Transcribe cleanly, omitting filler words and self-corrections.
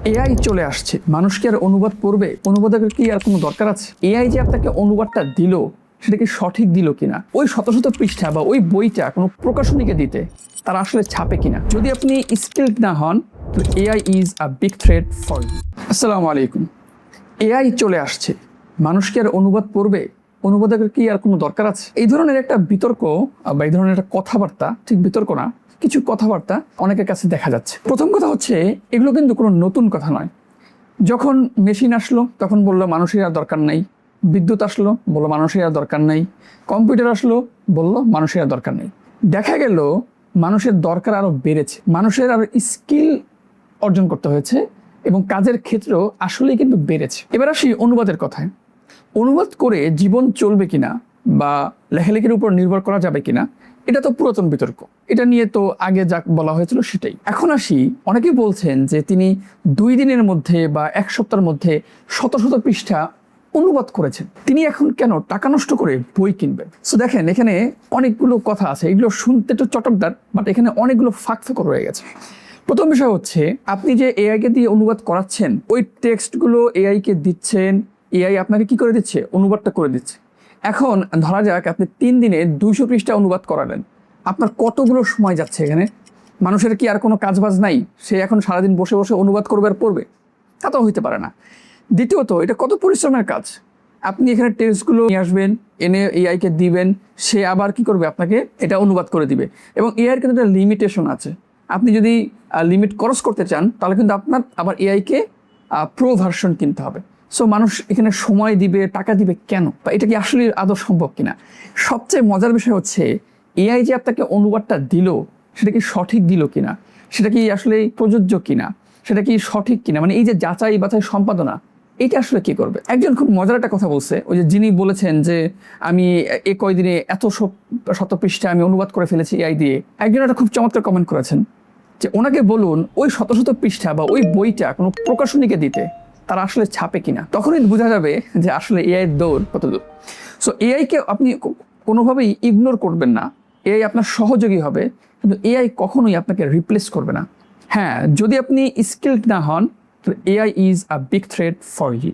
AI চলে আসছে, মানুষ কি আর অনুবাদ পড়বে? অনুবাদের কি আর কোনো দরকার আছে? এআই যে আপনাকে অনুবাদটা দিল, সেটা কি সঠিক দিল কিনা, ওই শত শত পৃষ্ঠা বা ওই বইটা কোনো প্রকাশনীকে দিতে তারা আসলে ছাপে কিনা, যদি আপনি স্কিলড না হন, তো AI is a big threat for you. আসসালামু আলাইকুম। এআই চলে আসছে, মানুষ কি আর অনুবাদ পড়বে? অনুবাদের কি আর কোনো দরকার আছে? এই ধরনের একটা বিতর্ক বা এই ধরনের একটা কথাবার্তা, ঠিক বিতর্ক না, কিছু কথাবার্তা অনেকের কাছে দেখা যাচ্ছে। প্রথম কথা হচ্ছে, এগুলো কিন্তু কোনো নতুন কথা নয়। যখন মেশিন আসলো তখন বললো মানুষের আর দরকার নাই, বিদ্যুৎ আসলো বললো মানুষের আর দরকার নাই, কম্পিউটার আসলো বললো মানুষের আর দরকার নেই। দেখা গেল মানুষের দরকার আরো বেড়েছে, মানুষের আরো স্কিল অর্জন করতে হয়েছে এবং কাজের ক্ষেত্রেও আসলেই কিন্তু বেড়েছে। এবার আসি অনুবাদের কথায়। অনুবাদ করে জীবন চলবে কিনা বা লেখালেখির উপর নির্ভর করা যাবে কিনা, এটা তো পুরাতন বিতর্ক। এটা নিয়ে তো আগে যা বলা হয়েছিল সেটাই। এখন আসি, অনেকেই বলছেন যে তিনি 2 দিনের মধ্যে বা 1 সপ্তাহের মধ্যে শত শত পৃষ্ঠা অনুবাদ করেছেন, তিনি এখন কেন টাকা নষ্ট করে বই কিনবেন? সো দেখেন, এখানে অনেকগুলো কথা আছে, এগুলো শুনতে তো চটকদার, বাট এখানে অনেকগুলো ফাঁক রয়ে গেছে। প্রথম বিষয় হচ্ছে, আপনি যে এআইকে দিয়ে অনুবাদ করাচ্ছেন, ওই টেক্সটগুলো এআইকে দিচ্ছেন, এআই আপনাকে কি করে দিচ্ছে? অনুবাদটা করে দিচ্ছে। এখন ধরা যাক আপনি 3 দিনে 200 পৃষ্ঠা অনুবাদ করালেন, আপনার কতগুলো সময় যাচ্ছে এখানে? মানুষের কি আর কোনো কাজবাজ নাই? সে এখন সারাদিন বসে বসে অনুবাদ করবে আর পড়বে? তা তো হইতে পারে না। দ্বিতীয়ত, এটা কত পরিশ্রমের কাজ। আপনি এখানে টেক্সটগুলো নিয়ে আসবেন, এনে এআইকে দিবেন, সে আবার কি করবে? আপনাকে এটা অনুবাদ করে দিবে। এবং এআইয়ের কিন্তু একটা লিমিটেশন আছে। আপনি যদি লিমিট ক্রস করতে চান, তাহলে কিন্তু আপনার আবার এআইকে প্রো ভার্সন কিনতে হবে। সো মানুষ এখানে সময় দিবে, টাকা দিবে কেন? বা এটা কি আসলে আদৌ সম্ভব কিনা? সবচেয়ে মজার বিষয় হচ্ছে, এআই যে আপনাকে অনুবাদটা দিল, সেটা কি সঠিক দিল কিনা, সেটা কি আসলে প্রযোজ্য কিনা, সেটা কি সঠিক কিনা, মানে এই যে যাচাই বাছাই সম্পাদনা, এটা আসলে কি করবে? একজন খুব মজার একটা কথা বলছে, ওই যে যিনি বলেছেন যে আমি এই কয়দিনে এত শত পৃষ্ঠা আমি অনুবাদ করে ফেলেছি এআই দিয়ে। একজন একটা খুব চমৎকার কমেন্ট করেছেন যে ওনাকে বলুন ওই শত শত পৃষ্ঠা বা ওই বইটা কোনো প্রকাশনীকে দিতে তারা আসলে ছাপে কিনা, তখনই বোঝা যাবে যে আসলে এআই এর দৌড় কত দূর। সো এআইকে আপনি কোনোভাবেই ইগনোর করবেন না। এআই আপনার সহযোগী হবে, কিন্তু এআই কখনোই আপনাকে রিপ্লেস করবে না। হ্যাঁ, যদি আপনি স্কিলড না হন, তো AI is a big threat for you.